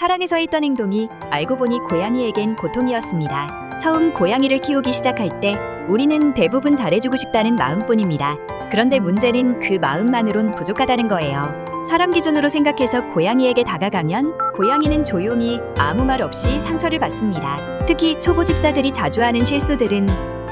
사랑해서 했던 행동이 알고 보니 고양이에겐 고통이었습니다. 처음 고양이를 키우기 시작할 때 우리는 대부분 잘해주고 싶다는 마음뿐입니다. 그런데 문제는 그 마음만으론 부족하다는 거예요. 사람 기준으로 생각해서 고양이에게 다가가면 고양이는 조용히 아무 말 없이 상처를 받습니다. 특히 초보 집사들이 자주 하는 실수들은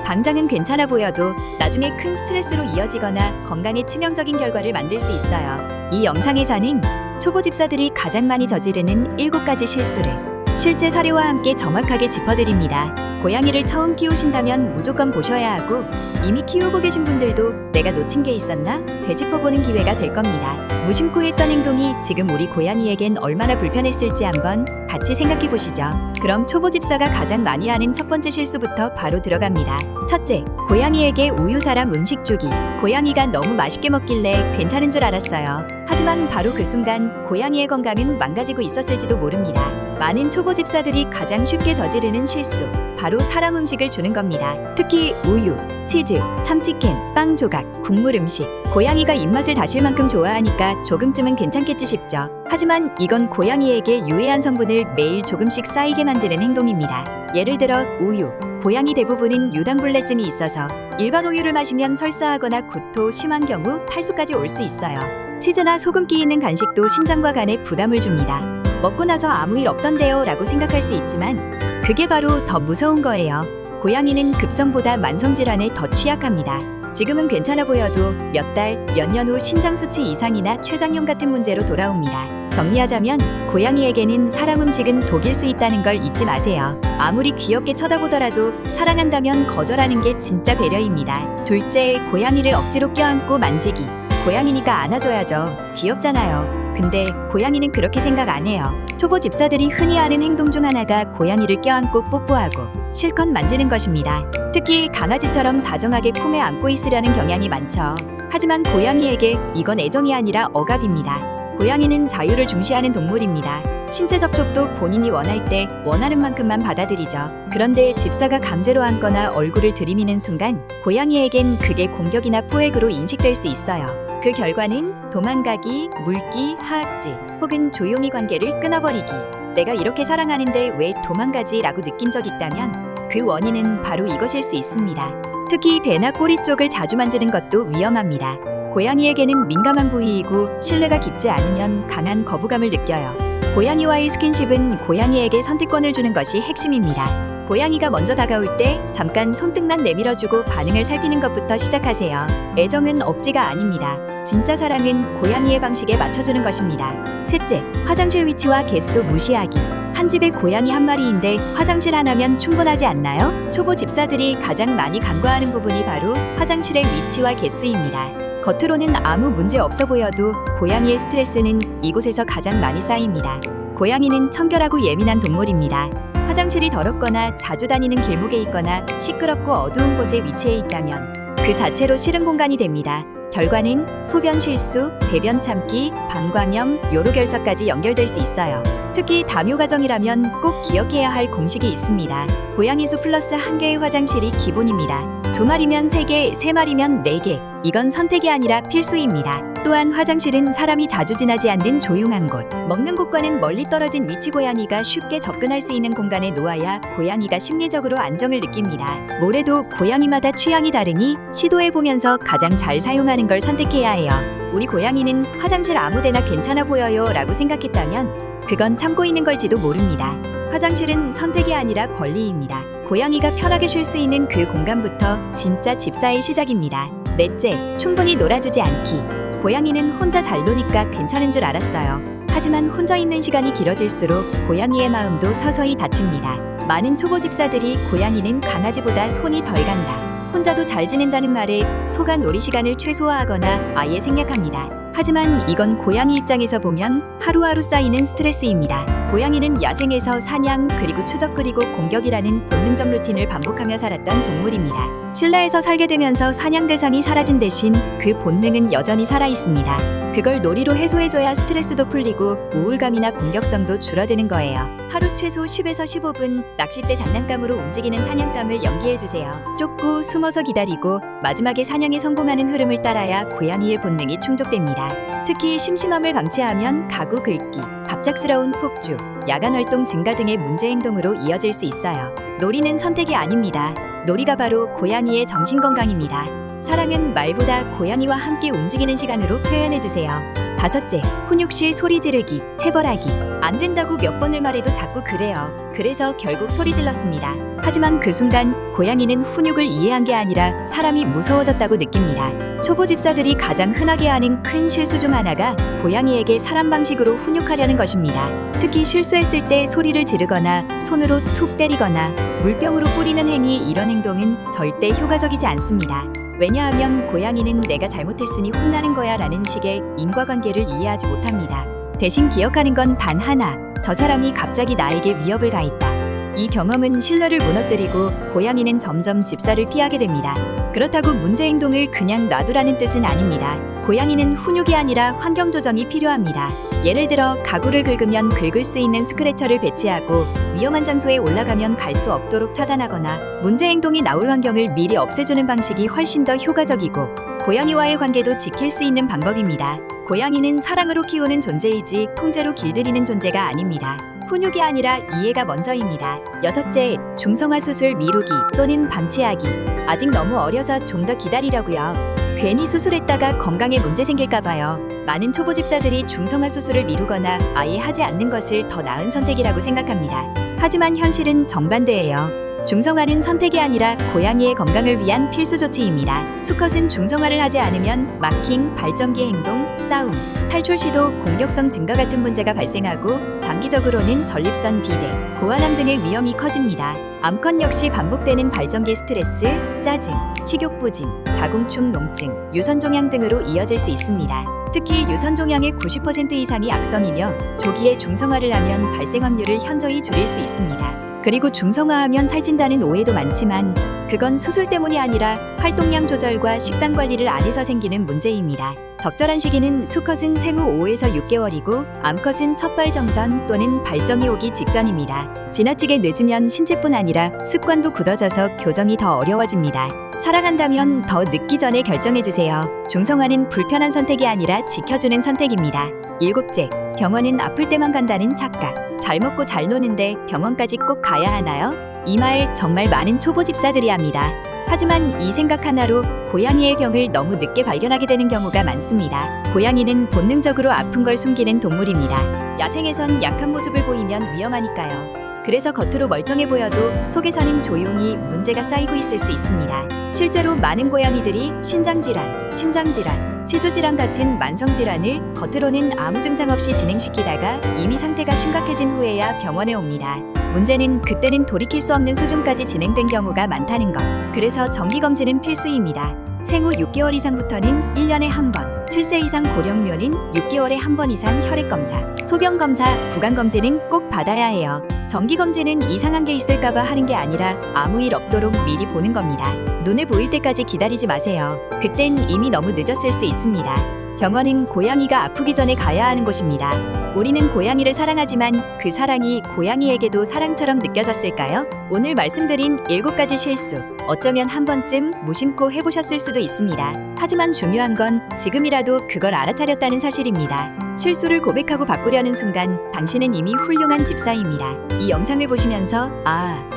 당장은 괜찮아 보여도 나중에 큰 스트레스로 이어지거나 건강에 치명적인 결과를 만들 수 있어요. 이 영상에서는 초보 집사들이 가장 많이 저지르는 7가지 실수를 실제 사례와 함께 정확하게 짚어드립니다. 고양이를 처음 키우신다면 무조건 보셔야 하고 이미 키우고 계신 분들도 내가 놓친 게 있었나? 되짚어보는 기회가 될 겁니다. 무심코 했던 행동이 지금 우리 고양이에겐 얼마나 불편했을지 한번 같이 생각해 보시죠. 그럼 초보 집사가 가장 많이 하는 첫 번째 실수부터 바로 들어갑니다. 첫째, 고양이에게 우유 사람 음식 주기. 고양이가 너무 맛있게 먹길래 괜찮은 줄 알았어요. 하지만 바로 그 순간 고양이의 건강은 망가지고 있었을지도 모릅니다. 많은 초보 집사들이 가장 쉽게 저지르는 실수, 바로 사람 음식을 주는 겁니다. 특히 우유, 치즈, 참치캔, 빵 조각, 국물 음식. 고양이가 입맛을 다실 만큼 좋아하니까 조금쯤은 괜찮겠지 싶죠. 하지만 이건 고양이에게 유해한 성분을 매일 조금씩 쌓이게 만드는 행동입니다. 예를 들어 우유. 고양이 대부분은 유당불내증이 있어서 일반 우유를 마시면 설사하거나 구토 심한 경우 탈수까지 올 수 있어요. 치즈나 소금기 있는 간식도 신장과 간에 부담을 줍니다. 먹고 나서 아무 일 없던데요 라고 생각할 수 있지만 그게 바로 더 무서운 거예요. 고양이는 급성보다 만성질환에 더 취약합니다. 지금은 괜찮아 보여도 몇 달, 몇 년 후 신장 수치 이상이나 췌장염 같은 문제로 돌아옵니다. 정리하자면 고양이에게는 사람 음식은 독일 수 있다는 걸 잊지 마세요. 아무리 귀엽게 쳐다보더라도 사랑한다면 거절하는 게 진짜 배려입니다. 둘째, 고양이를 억지로 껴안고 만지기. 고양이니까 안아줘야죠. 귀엽잖아요. 근데 고양이는 그렇게 생각 안 해요. 초보 집사들이 흔히 하는 행동 중 하나가 고양이를 껴안고 뽀뽀하고 실컷 만지는 것입니다. 특히 강아지처럼 다정하게 품에 안고 있으려는 경향이 많죠. 하지만 고양이에게 이건 애정이 아니라 억압입니다. 고양이는 자유를 중시하는 동물입니다. 신체 접촉도 본인이 원할 때 원하는 만큼만 받아들이죠. 그런데 집사가 강제로 안거나 얼굴을 들이미는 순간 고양이에겐 그게 공격이나 포획으로 인식될 수 있어요. 그 결과는 도망가기, 물기, 하악질, 혹은 조용히 관계를 끊어버리기. 내가 이렇게 사랑하는데 왜 도망가지? 라고 느낀 적 있다면 그 원인은 바로 이것일 수 있습니다. 특히 배나 꼬리 쪽을 자주 만지는 것도 위험합니다. 고양이에게는 민감한 부위이고 신뢰가 깊지 않으면 강한 거부감을 느껴요. 고양이와의 스킨십은 고양이에게 선택권을 주는 것이 핵심입니다. 고양이가 먼저 다가올 때 잠깐 손등만 내밀어주고 반응을 살피는 것부터 시작하세요. 애정은 억지가 아닙니다. 진짜 사랑은 고양이의 방식에 맞춰주는 것입니다. 셋째, 화장실 위치와 개수 무시하기. 한 집에 고양이 한 마리인데 화장실 하나면 충분하지 않나요? 초보 집사들이 가장 많이 간과하는 부분이 바로 화장실의 위치와 개수입니다. 겉으로는 아무 문제 없어 보여도 고양이의 스트레스는 이곳에서 가장 많이 쌓입니다. 고양이는 청결하고 예민한 동물입니다. 화장실이 더럽거나 자주 다니는 길목에 있거나 시끄럽고 어두운 곳에 위치해 있다면 그 자체로 싫은 공간이 됩니다. 결과는 소변 실수, 배변 참기, 방광염, 요로결석까지 연결될 수 있어요. 특히 다묘 가정이라면 꼭 기억해야 할 공식이 있습니다. 고양이 수 플러스 1개의 화장실이 기본입니다. 2마리면 3개, 3마리면 4개. 이건 선택이 아니라 필수입니다. 또한 화장실은 사람이 자주 지나지 않는 조용한 곳, 먹는 곳과는 멀리 떨어진 위치. 고양이가 쉽게 접근할 수 있는 공간에 놓아야 고양이가 심리적으로 안정을 느낍니다. 모래도 고양이마다 취향이 다르니 시도해보면서 가장 잘 사용하는 걸 선택해야 해요. 우리 고양이는 화장실 아무데나 괜찮아 보여요 라고 생각했다면 그건 참고 있는 걸지도 모릅니다. 화장실은 선택이 아니라 권리입니다. 고양이가 편하게 쉴 수 있는 그 공간부터 진짜 집사의 시작입니다. 넷째, 충분히 놀아주지 않기. 고양이는 혼자 잘 노니까 괜찮은 줄 알았어요. 하지만 혼자 있는 시간이 길어질수록 고양이의 마음도 서서히 다칩니다. 많은 초보 집사들이 고양이는 강아지보다 손이 덜 간다, 혼자도 잘 지낸다는 말에 소가 놀이 시간을 최소화하거나 아예 생략합니다. 하지만 이건 고양이 입장에서 보면 하루하루 쌓이는 스트레스입니다. 고양이는 야생에서 사냥, 그리고 추적, 그리고 공격이라는 본능적 루틴을 반복하며 살았던 동물입니다. 실내에서 살게 되면서 사냥 대상이 사라진 대신 그 본능은 여전히 살아 있습니다. 그걸 놀이로 해소해줘야 스트레스도 풀리고 우울감이나 공격성도 줄어드는 거예요. 하루 최소 10에서 15분 낚싯대 장난감으로 움직이는 사냥감을 연기해주세요. 쫓고 숨어서 기다리고 마지막에 사냥에 성공하는 흐름을 따라야 고양이의 본능이 충족됩니다. 특히 심심함을 방치하면 가구 긁기, 갑작스러운 폭주, 야간 활동 증가 등의 문제 행동으로 이어질 수 있어요. 놀이는 선택이 아닙니다. 놀이가 바로 고양이의 정신건강입니다. 사랑은 말보다 고양이와 함께 움직이는 시간으로 표현해주세요. 5째, 훈육 시 소리 지르기, 체벌하기. 안 된다고 몇 번을 말해도 자꾸 그래요. 그래서 결국 소리 질렀습니다. 하지만 그 순간 고양이는 훈육을 이해한 게 아니라 사람이 무서워졌다고 느낍니다. 초보 집사들이 가장 흔하게 하는 큰 실수 중 하나가 고양이에게 사람 방식으로 훈육하려는 것입니다. 특히 실수했을 때 소리를 지르거나 손으로 툭 때리거나 물병으로 뿌리는 행위, 이런 행동은 절대 효과적이지 않습니다. 왜냐하면 고양이는 내가 잘못했으니 혼나는 거야 라는 식의 인과관계를 이해하지 못합니다. 대신 기억하는 건 단 하나, 저 사람이 갑자기 나에게 위협을 가했다. 이 경험은 신뢰를 무너뜨리고 고양이는 점점 집사를 피하게 됩니다. 그렇다고 문제 행동을 그냥 놔두라는 뜻은 아닙니다. 고양이는 훈육이 아니라 환경 조정이 필요합니다. 예를 들어 가구를 긁으면 긁을 수 있는 스크래처를 배치하고 위험한 장소에 올라가면 갈 수 없도록 차단하거나 문제 행동이 나올 환경을 미리 없애주는 방식이 훨씬 더 효과적이고 고양이와의 관계도 지킬 수 있는 방법입니다. 고양이는 사랑으로 키우는 존재이지 통제로 길들이는 존재가 아닙니다. 훈육이 아니라 이해가 먼저입니다. 6째, 중성화 수술 미루기 또는 방치하기. 아직 너무 어려서 좀 더 기다리려고요. 괜히 수술했다가 건강에 문제 생길까봐요. 많은 초보 집사들이 중성화 수술을 미루거나 아예 하지 않는 것을 더 나은 선택이라고 생각합니다. 하지만 현실은 정반대예요. 중성화는 선택이 아니라 고양이의 건강을 위한 필수 조치입니다. 수컷은 중성화를 하지 않으면 마킹, 발전기 행동, 싸움, 탈출 시도, 공격성 증가 같은 문제가 발생하고 장기적으로는 전립선 비대, 고환암 등의 위험이 커집니다. 암컷 역시 반복되는 발전기 스트레스, 짜증, 식욕 부진, 자궁축 농증, 유선 종양 등으로 이어질 수 있습니다. 특히 유선 종양의 90% 이상이 악성이며 조기에 중성화를 하면 발생 확률을 현저히 줄일 수 있습니다. 그리고 중성화하면 살찐다는 오해도 많지만 그건 수술 때문이 아니라 활동량 조절과 식단 관리를 안 해서 생기는 문제입니다. 적절한 시기는 수컷은 생후 5에서 6개월이고 암컷은 첫발 정전 또는 발정이 오기 직전입니다. 지나치게 늦으면 신체뿐 아니라 습관도 굳어져서 교정이 더 어려워집니다. 사랑한다면 더 늦기 전에 결정해주세요. 중성화는 불편한 선택이 아니라 지켜주는 선택입니다. 7째, 병원은 아플 때만 간다는 착각. 잘 먹고 잘 노는데 병원까지 꼭 가야 하나요? 이 말 정말 많은 초보 집사들이 합니다. 하지만 이 생각 하나로 고양이의 병을 너무 늦게 발견하게 되는 경우가 많습니다. 고양이는 본능적으로 아픈 걸 숨기는 동물입니다. 야생에선 약한 모습을 보이면 위험하니까요. 그래서 겉으로 멀쩡해 보여도 속에서는 조용히 문제가 쌓이고 있을 수 있습니다. 실제로 많은 고양이들이 신장질환, 심장질환, 치주질환 같은 만성질환을 겉으로는 아무 증상 없이 진행시키다가 이미 상태가 심각해진 후에야 병원에 옵니다. 문제는 그때는 돌이킬 수 없는 수준까지 진행된 경우가 많다는 것. 그래서 정기검진은 필수입니다. 생후 6개월 이상부터는 1년에 1번, 7세 이상 고령묘는 6개월에 1번 이상 혈액검사, 소변검사, 구강검진은 꼭 받아야 해요. 정기검진은 이상한 게 있을까봐 하는 게 아니라 아무 일 없도록 미리 보는 겁니다. 눈에 보일 때까지 기다리지 마세요. 그땐 이미 너무 늦었을 수 있습니다. 병원은 고양이가 아프기 전에 가야 하는 곳입니다. 우리는 고양이를 사랑하지만 그 사랑이 고양이에게도 사랑처럼 느껴졌을까요? 오늘 말씀드린 7가지 실수, 어쩌면 한 번쯤 무심코 해보셨을 수도 있습니다. 하지만 중요한 건 지금이라도 그걸 알아차렸다는 사실입니다. 실수를 고백하고 바꾸려는 순간 당신은 이미 훌륭한 집사입니다. 이 영상을 보시면서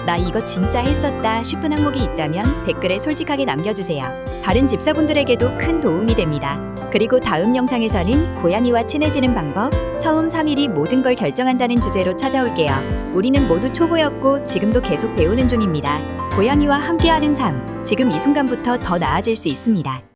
나 이거 진짜 했었다 싶은 항목이 있다면 댓글에 솔직하게 남겨주세요. 다른 집사분들에게도 큰 도움이 됩니다. 그리고 다음 영상에서는 고양이와 친해지는 방법, 처음 3일이 모든 걸 결정한다는 주제로 찾아올게요. 우리는 모두 초보였고 지금도 계속 배우는 중입니다. 고양이와 함께하는 삶, 지금 이 순간부터 더 나아질 수 있습니다.